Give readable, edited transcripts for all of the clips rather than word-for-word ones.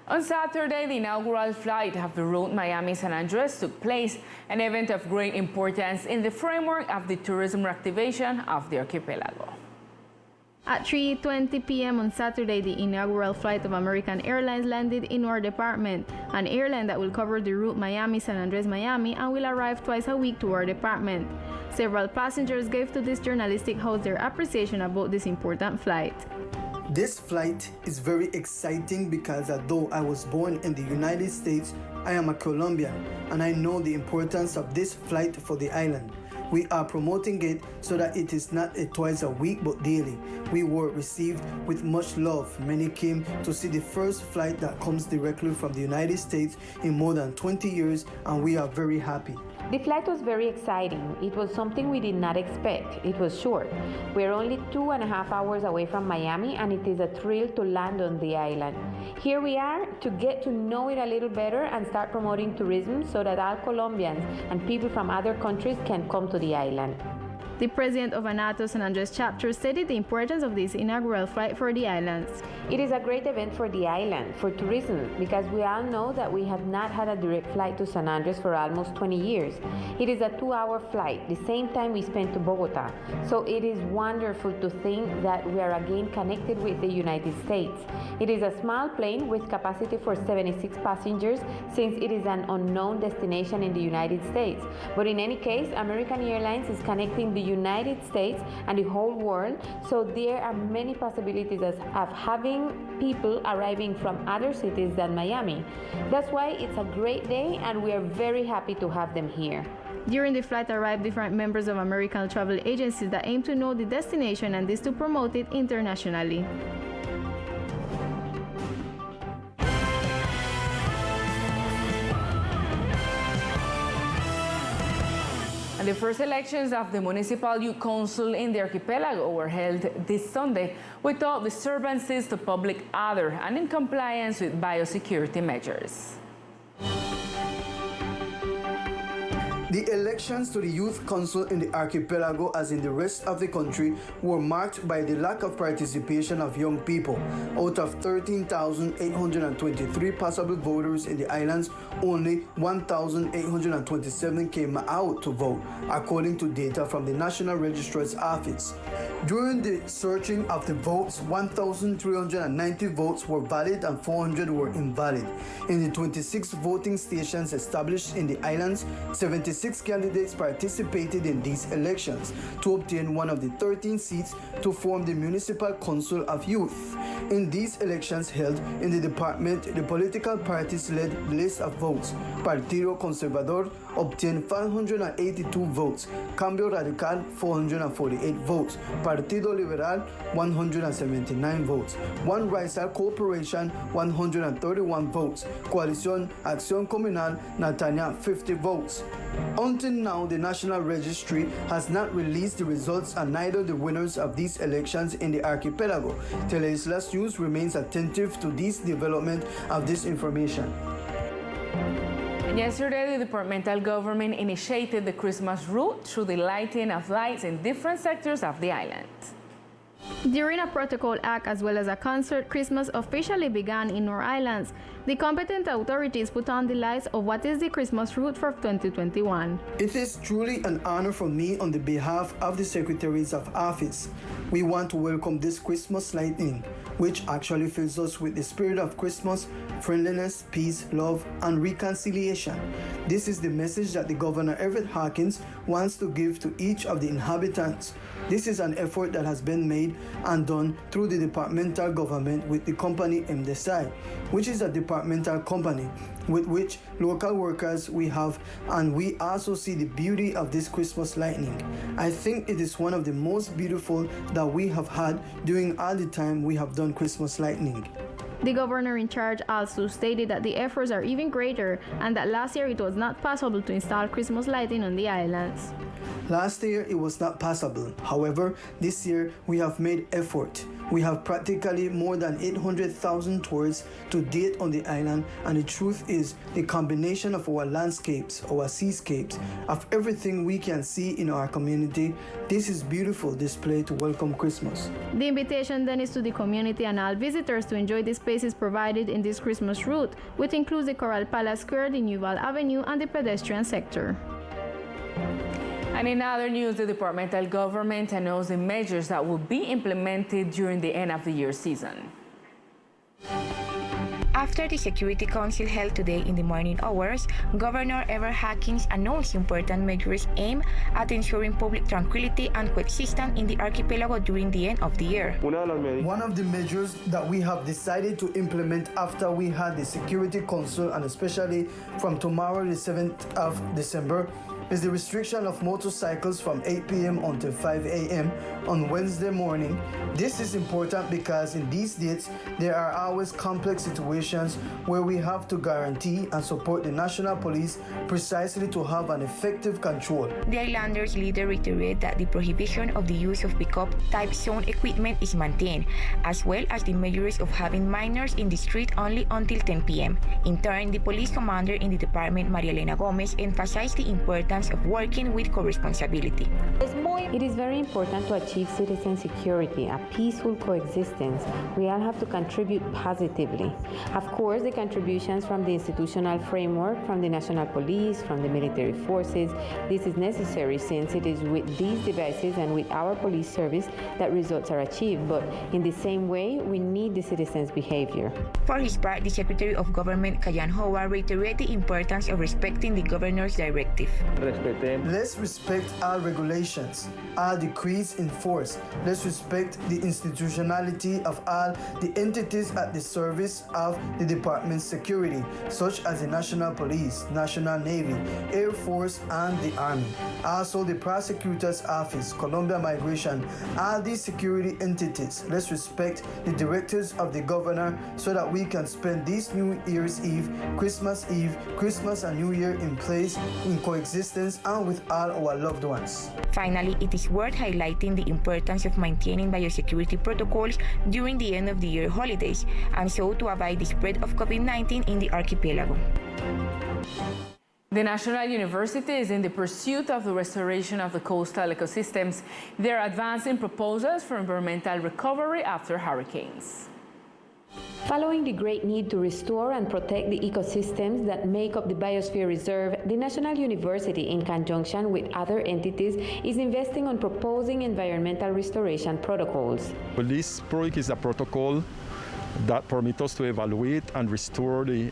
On Saturday, the inaugural flight of the route Miami-San Andres took place, an event of great importance in the framework of the tourism reactivation of the archipelago. At 3:20 p.m. on Saturday, the inaugural flight of American Airlines landed in our department, an airline that will cover the route Miami-San Andres-Miami and will arrive twice a week to our department. Several passengers gave to this journalistic house their appreciation about this important flight. This flight is very exciting because although I was born in the United States, I am a Colombian and I know the importance of this flight for the island. We are promoting it so that it is not twice a week but daily. We were received with much love. Many came to see the first flight that comes directly from the United States in more than 20 years, and we are very happy. The flight was very exciting. It was something we did not expect. It was short. We're only 2.5 hours away from Miami, and it is a thrill to land on the island. Here we are to get to know it a little better and start promoting tourism so that all Colombians and people from other countries can come to the island. The president of ANATO San Andres chapter stated the importance of this inaugural flight for the islands. It is a great event for the island, for tourism, because we all know that we have not had a direct flight to San Andres for almost 20 years. It is a 2-hour flight, the same time we spent to Bogota. So it is wonderful to think that we are again connected with the United States. It is a small plane with capacity for 76 passengers since it is an unknown destination in the United States. But in any case, American Airlines is connecting the United States and the whole world, so there are many possibilities of having people arriving from other cities than Miami. That's why it's a great day and we are very happy to have them here. During the flight arrived different members of American travel agencies that aim to know the destination and this to promote it internationally. The first elections of the Municipal Youth Council in the archipelago were held this Sunday without disturbances to public order and in compliance with biosecurity measures. The elections to the Youth Council in the archipelago, as in the rest of the country, were marked by the lack of participation of young people. Out of 13,823 possible voters in the islands, only 1,827 came out to vote, according to data from the National Registrar's Office. During the searching of the votes, 1,390 votes were valid and 400 were invalid. In the 26 voting stations established in the islands, 76 candidates participated in these elections to obtain one of the 13 seats to form the Municipal Council of Youth. In these elections held in the department, the political parties led the list of votes. Partido Conservador obtained 582 votes, Cambio Radical 448 votes, Partido Liberal 179 votes, One Raizal Corporation 131 votes, Coalición Acción Comunal Natania 50 votes. Until now, the National Registry has not released the results and neither the winners of these elections in the archipelago. Teleislas News remains attentive to this development of this information. Yesterday, the departmental government initiated the Christmas route through the lighting of lights in different sectors of the island. During a protocol act as well as a concert, Christmas officially began in our islands. The competent authorities put on the lights of what is the Christmas route for 2021. It is truly an honor for me on the behalf of the Secretaries of Office. We want to welcome this Christmas lighting, which actually fills us with the spirit of Christmas, friendliness, peace, love, and reconciliation. This is the message that the Governor Everett Harkins wants to give to each of the inhabitants. This is an effort that has been made and done through the departmental government with the company MDSI, which is a departmental company with which local workers we have, and we also see the beauty of this Christmas lightning. I think it is one of the most beautiful that we have had during all the time we have done Christmas lightning. The governor in charge also stated that the efforts are even greater and that last year it was not possible to install Christmas lighting on the islands. Last year it was not possible. However, this year we have made effort. We have practically more than 800,000 tourists to date on the island, and the truth is the combination of our landscapes, our seascapes, of everything we can see in our community. This is beautiful display to welcome Christmas. The invitation then is to the community and all visitors to enjoy the spaces provided in this Christmas route, which includes the Coral Palace Square, the Newval Avenue, and the pedestrian sector. And in other news, the departmental government announced the measures that will be implemented during the end of the year season. After the Security Council held today in the morning hours, Governor Ever Hackins announced important measures aimed at ensuring public tranquility and coexistence in the archipelago during the end of the year. One of the measures that we have decided to implement after we had the Security Council, and especially from tomorrow, the 7th of December, is the restriction of motorcycles from 8 p.m. until 5 a.m. on Wednesday morning. This is important because in these dates, there are always complex situations where we have to guarantee and support the National Police precisely to have an effective control. The Islanders leader reiterated that the prohibition of the use of pickup type zone equipment is maintained, as well as the measures of having minors in the street only until 10 p.m. In turn, the police commander in the department, Maria Elena Gomez, emphasized the importance of working with co-responsibility. It is very important to achieve citizen security, a peaceful coexistence. We all have to contribute positively. Of course, the contributions from the institutional framework, from the National Police, from the military forces, this is necessary since it is with these devices and with our police service that results are achieved. But in the same way, we need the citizens' behavior. For his part, the Secretary of Government, Kayan Howard, reiterated the importance of respecting the governor's directive. Let's respect all regulations, all decrees in force. Let's respect the institutionality of all the entities at the service of the department's security, such as the National Police, National Navy, Air Force, and the Army. Also, the Prosecutor's Office, Columbia Migration, all these security entities. Let's respect the directives of the governor so that we can spend this New Year's Eve, Christmas and New Year in place, in coexistence, and with all our loved ones. Finally, it is worth highlighting the importance of maintaining biosecurity protocols during the end of the year holidays, and so to avoid the spread of COVID-19 in the archipelago. The National University is in the pursuit of the restoration of the coastal ecosystems. They're advancing proposals for environmental recovery after hurricanes. Following the great need to restore and protect the ecosystems that make up the Biosphere Reserve, the National University, in conjunction with other entities, is investing on proposing environmental restoration protocols. Well, this project is a protocol that permits us to evaluate and restore the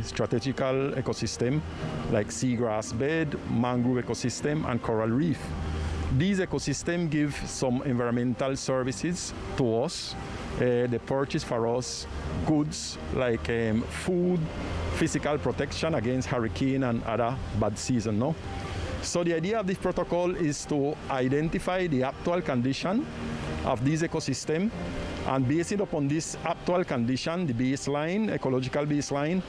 strategical ecosystem like seagrass bed, mangrove ecosystem, and coral reef. These ecosystems give some environmental services to us. They purchase for us goods like food, physical protection against hurricane and other bad season. No? So the idea of this protocol is to identify the actual condition of this ecosystem, and based upon this actual condition, the baseline, ecological baseline,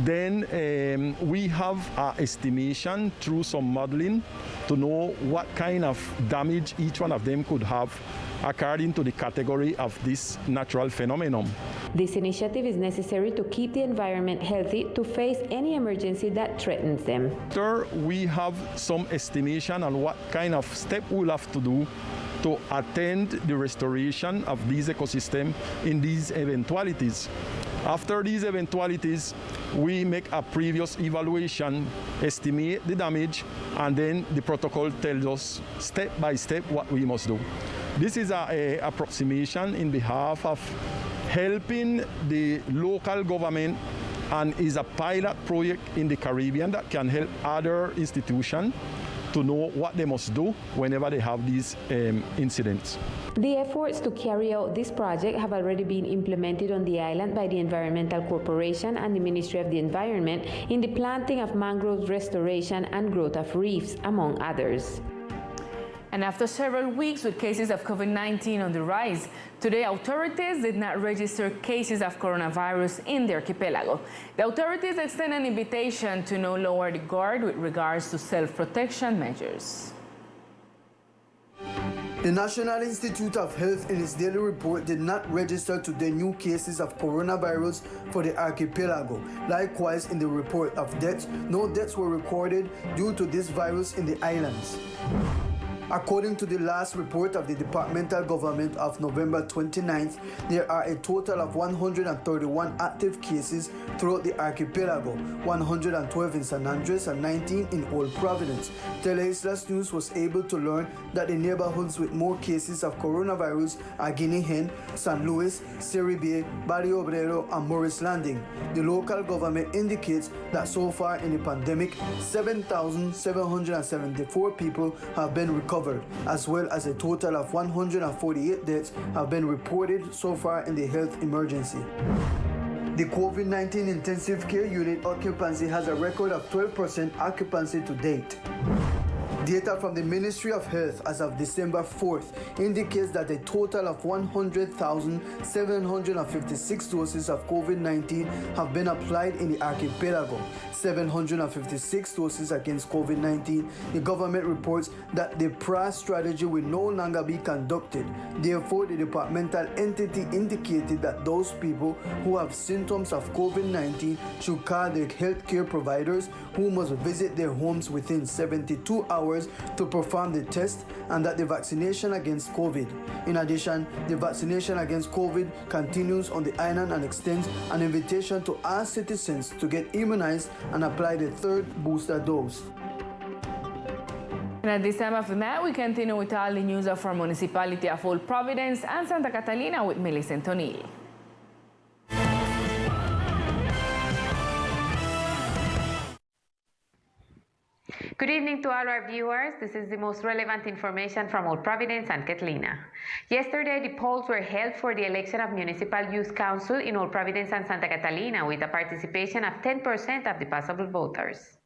then we have an estimation through some modeling to know what kind of damage each one of them could have according to the category of this natural phenomenon. This initiative is necessary to keep the environment healthy to face any emergency that threatens them. After we have some estimation on what kind of step we'll have to do to attend the restoration of these ecosystems in these eventualities. After these eventualities, we make a previous evaluation, estimate the damage, and then the protocol tells us step by step what we must do. This is an approximation in behalf of helping the local government, and is a pilot project in the Caribbean that can help other institutions to know what they must do whenever they have these incidents. The efforts to carry out this project have already been implemented on the island by the Environmental Corporation and the Ministry of the Environment in the planting of mangroves, restoration and growth of reefs, among others. And after several weeks with cases of COVID-19 on the rise, today authorities did not register cases of coronavirus in the archipelago. The authorities extend an invitation to no lower the guard with regards to self-protection measures. The National Institute of Health in its daily report did not register today new cases of coronavirus for the archipelago. Likewise, in the report of deaths, no deaths were recorded due to this virus in the islands. According to the last report of the departmental government of November 29th, there are a total of 131 active cases throughout the archipelago, 112 in San Andres and 19 in Old Providence. Teleislas News was able to learn that the neighborhoods with more cases of coronavirus are Guinea Hen, San Luis, Seri Bay, Barrio Obrero, and Morris Landing. The local government indicates that so far in the pandemic, 7,774 people have been recovered, as well as a total of 148 deaths have been reported so far in the health emergency. The COVID-19 intensive care unit occupancy has a record of 12% occupancy to date. Data from the Ministry of Health as of December 4th indicates that a total of 100,756 doses of COVID-19 have been applied in the archipelago, 756 doses against COVID-19. The government reports that the PRA strategy will no longer be conducted. Therefore, the departmental entity indicated that those people who have symptoms of COVID-19 should call their healthcare providers, who must visit their homes within 72 hours to perform the test, and that the vaccination against COVID. In addition, the vaccination against COVID continues on the island and extends an invitation to all citizens to get immunized and apply the third booster dose. And at this time of the night, we continue with all the news of our municipality of Old Providence and Santa Catalina with Millicent O'Neill. Good evening to all our viewers. This is the most relevant information from Old Providence and Catalina. Yesterday, the polls were held for the election of Municipal Youth Council in Old Providence and Santa Catalina with a participation of 10% of the possible voters.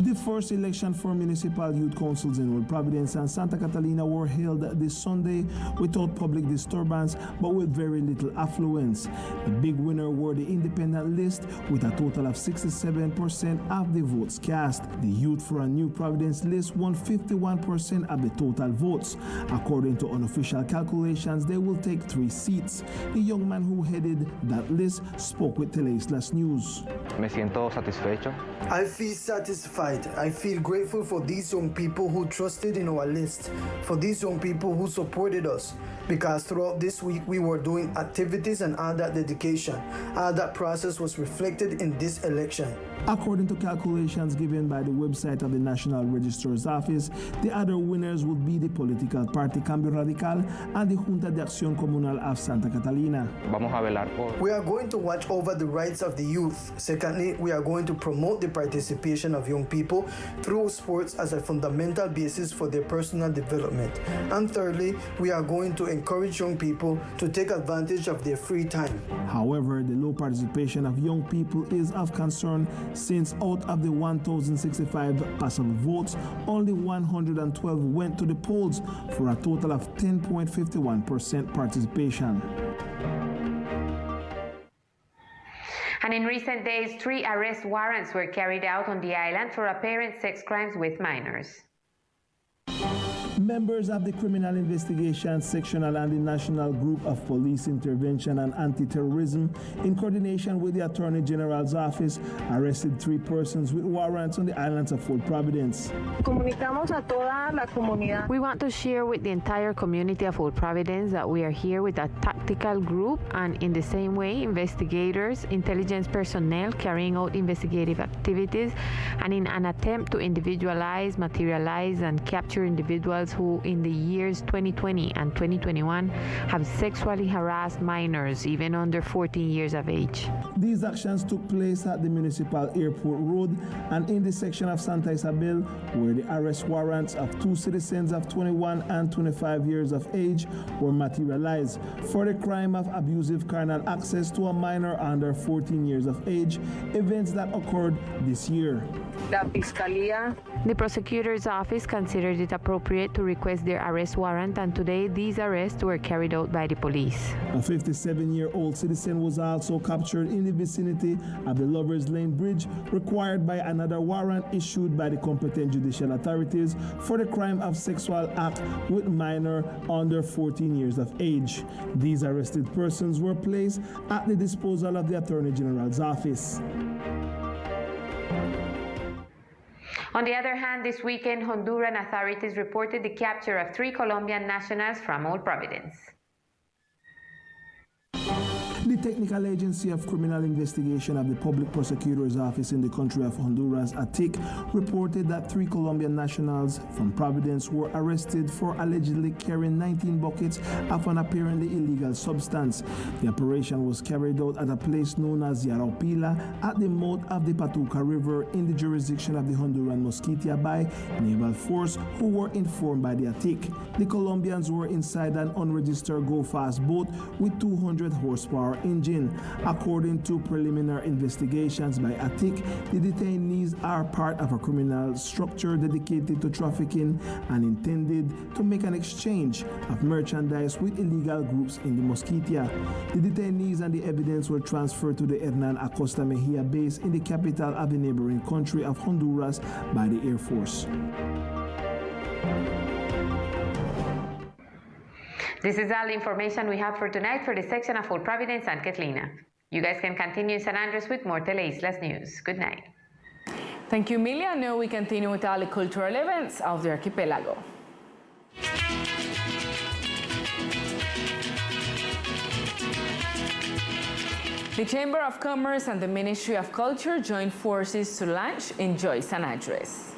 The first election for municipal youth councils in Old Providence and Santa Catalina were held this Sunday without public disturbance but with very little affluence. The big winner were the independent list with a total of 67% of the votes cast. The Youth for a New Providence list won 51% of the total votes. According to unofficial calculations, they will take 3 seats. The young man who headed that list spoke with Teleislas News. Me siento satisfecho. I feel satisfied. I feel grateful for these young people who trusted in our list, for these young people who supported us, because throughout this week we were doing activities and all that dedication. All that process was reflected in this election. According to calculations given by the website of the National Registrar's Office, the other winners would be the political party Cambio Radical and the Junta de Acción Comunal of Santa Catalina. Vamos a velar por... We are going to watch over the rights of the youth. Secondly, we are going to promote the participation of young people through sports as a fundamental basis for their personal development. And thirdly, we are going to encourage young people to take advantage of their free time. However, the low participation of young people is of concern, since out of the 1,065 possible votes, only 112 went to the polls for a total of 10.51% participation. And in recent days, 3 arrest warrants were carried out on the island for apparent sex crimes with minors. Members of the Criminal Investigation Sectional and the National Group of Police Intervention and Anti-Terrorism, in coordination with the Attorney General's Office, arrested 3 persons with warrants on the islands of Old Providence. We want to share with the entire community of Old Providence that we are here with a tactical group, and in the same way, investigators, intelligence personnel carrying out investigative activities, and in an attempt to individualize, materialize, and capture individuals who in the years 2020 and 2021 have sexually harassed minors even under 14 years of age. These actions took place at the Municipal Airport Road and in the section of Santa Isabel, where the arrest warrants of 2 citizens of 21 and 25 years of age were materialized for the crime of abusive carnal access to a minor under 14 years of age, events that occurred this year. The prosecutor's office considered it appropriate to to request their arrest warrant, and today these arrests were carried out by the police. A 57-year-old citizen was also captured in the vicinity of the Lovers Lane Bridge, required by another warrant issued by the competent judicial authorities for the crime of sexual act with minor under 14 years of age. These arrested persons were placed at the disposal of the Attorney General's office. On the other hand, this weekend, Honduran authorities reported the capture of 3 Colombian nationals from Old Providence. The Technical Agency of Criminal Investigation of the Public Prosecutor's Office in the country of Honduras, ATIC, reported that 3 Colombian nationals from Providence were arrested for allegedly carrying 19 buckets of an apparently illegal substance. The operation was carried out at a place known as Yaraupila at the mouth of the Patuca River in the jurisdiction of the Honduran Mosquitia Bay Naval Force, who were informed by the ATIC. The Colombians were inside an unregistered go-fast boat with 200 horsepower engine. According to preliminary investigations by ATIC, the detainees are part of a criminal structure dedicated to trafficking and intended to make an exchange of merchandise with illegal groups in the Mosquitia. The detainees and the evidence were transferred to the Hernan Acosta Mejia base in the capital of the neighboring country of Honduras by the Air Force. This is all the information we have for tonight for the section of Old Providence and Catalina. You guys can continue in San Andres with more Teleislas news. Good night. Thank you, Emilia. Now we continue with all the cultural events of the archipelago. The Chamber of Commerce and the Ministry of Culture joined forces to launch Enjoy San Andres.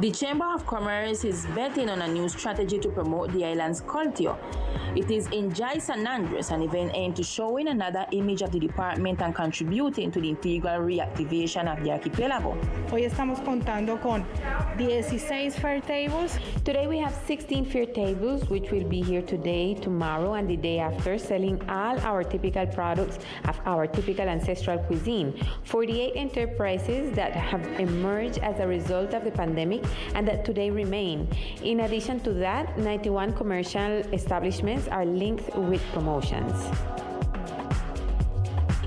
The Chamber of Commerce is betting on a new strategy to promote the island's culture. It is Enjoy San Andres, an event aimed to showing another image of the department and contributing to the integral reactivation of the archipelago. Hoy estamos contando con 16 fair tables. Today we have 16 fair tables, which will be here today, tomorrow, and the day after, selling all our typical products of our typical ancestral cuisine. 48 enterprises that have emerged as a result of the pandemic and that today remain. In addition to that, 91 commercial establishments are linked with promotions.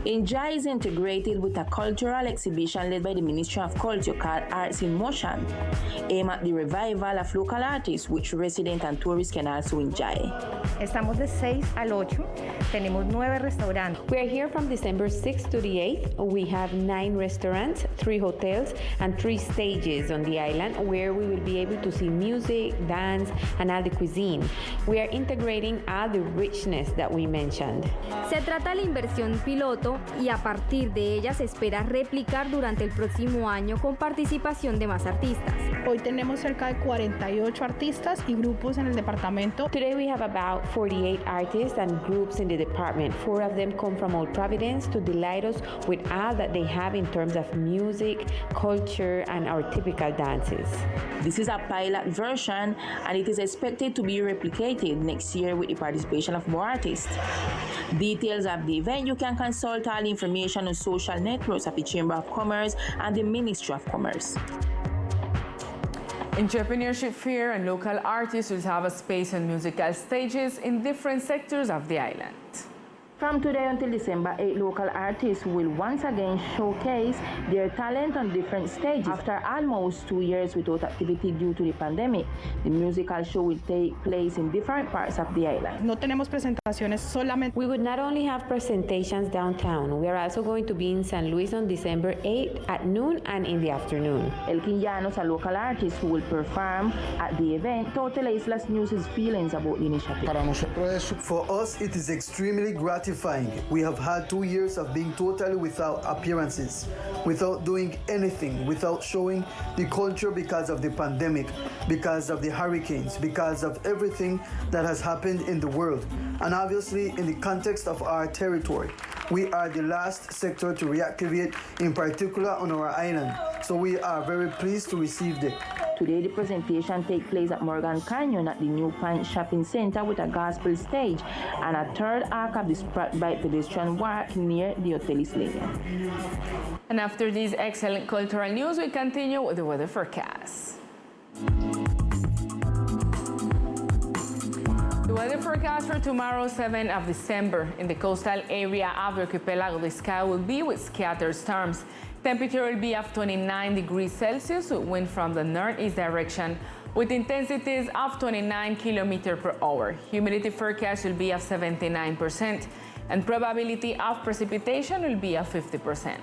Enjoy is integrated with a cultural exhibition led by the Ministry of Culture called Arts in Motion, aimed at the revival of local artists, which residents and tourists can also enjoy. Estamos de 6 al 8. Tenemos 9 restaurantes. We are here from December 6th to the 8th. We have 9 restaurants, 3 hotels, and 3 stages on the island where we will be able to see music, dance, and all the cuisine. We are integrating all the richness that we mentioned. Se trata de la inversión piloto y a partir de ella se espera replicar durante el próximo año con participación de más artistas. Hoy tenemos cerca de 48 artistas y grupos en el departamento. Today we have about 48 artists and groups in the department. 4 of them come from Old Providence to delight us with all that they have in terms of music, culture, and our typical dances. This is a pilot version, and it is expected to be replicated next year with the participation of more artists. Details of the event, you can consult all information on social networks of the Chamber of Commerce and the Ministry of Commerce. Entrepreneurship Fair and local artists will have a space on musical stages in different sectors of the island. From today until December 8, local artists will once again showcase their talent on different stages. After almost 2 years without activity due to the pandemic, the musical show will take place in different parts of the island. No tenemos presentaciones solamente. We would not only have presentations downtown, we are also going to be in San Luis on December 8 at noon and in the afternoon. Elkin Llanos, a local artist who will perform at the event, told Teleislas News his feelings about the initiative. For us, it is extremely gratifying. We have had 2 years of being totally without appearances, without doing anything, without showing the culture because of the pandemic, because of the hurricanes, because of everything that has happened in the world. And obviously, in the context of our territory, we are the last sector to reactivate, in particular on our island. So we are very pleased to receive it. Today, the presentation takes place at Morgan Canyon at the New Pine Shopping Center with a gospel stage and a third act of the Sprat Bike pedestrian walk near the Teleislas. And after this excellent cultural news, we continue with the weather forecast. The weather forecast for tomorrow, 7th of December. In the coastal area of the archipelago, the sky will be with scattered storms. Temperature will be of 29 degrees Celsius with wind from the northeast direction with intensities of 29 kilometers per hour. Humidity forecast will be of 79% and probability of precipitation will be of 50%.